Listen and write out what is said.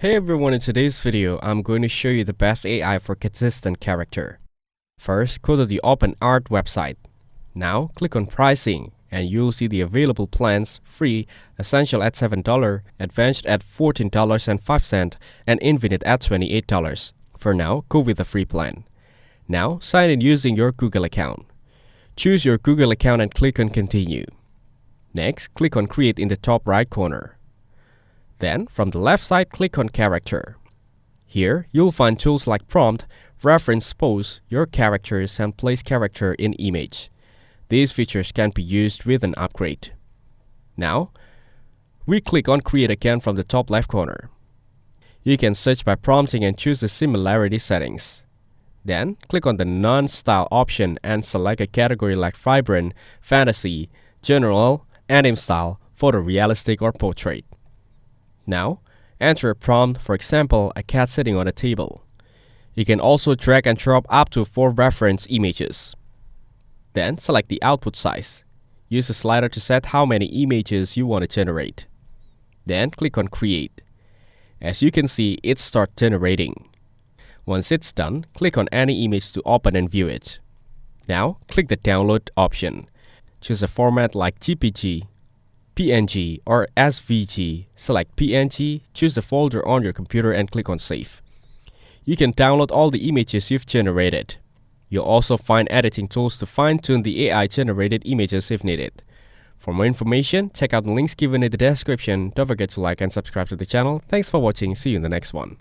Hey everyone, in today's video, I'm going to show you the best AI for consistent character. First, go to the OpenArt website. Now, click on Pricing, and you'll see the available plans: Free, Essential at $7, Advanced at $14.05, and Infinite at $28. For now, go with the free plan. Now, sign in using your Google account. Choose your Google account and click on Continue. Next, click on Create in the top right corner. Then, from the left side, click on Character. Here, you'll find tools like Prompt, Reference Pose, Your Characters, and Place Character in Image. These features can be used with an upgrade. Now, we click on Create again from the top left corner. You can search by prompting and choose the similarity settings. Then, click on the Non-Style option and select a category like Vibrant, Fantasy, General, Anime Style, Photorealistic, or Portrait. Now, enter a prompt, for example, a cat sitting on a table. You can also drag and drop up to 4 reference images. Then, select the output size. Use the slider to set how many images you want to generate. Then, click on Create. As you can see, it starts generating. Once it's done, click on any image to open and view it. Now, click the Download option. Choose a format like JPG, PNG, or SVG. Select PNG, choose the folder on your computer and click on Save. You can download all the images you've generated. You'll also find editing tools to fine-tune the AI-generated images if needed. For more information, check out the links given in the description. Don't forget to like and subscribe to the channel. Thanks for watching. See you in the next one.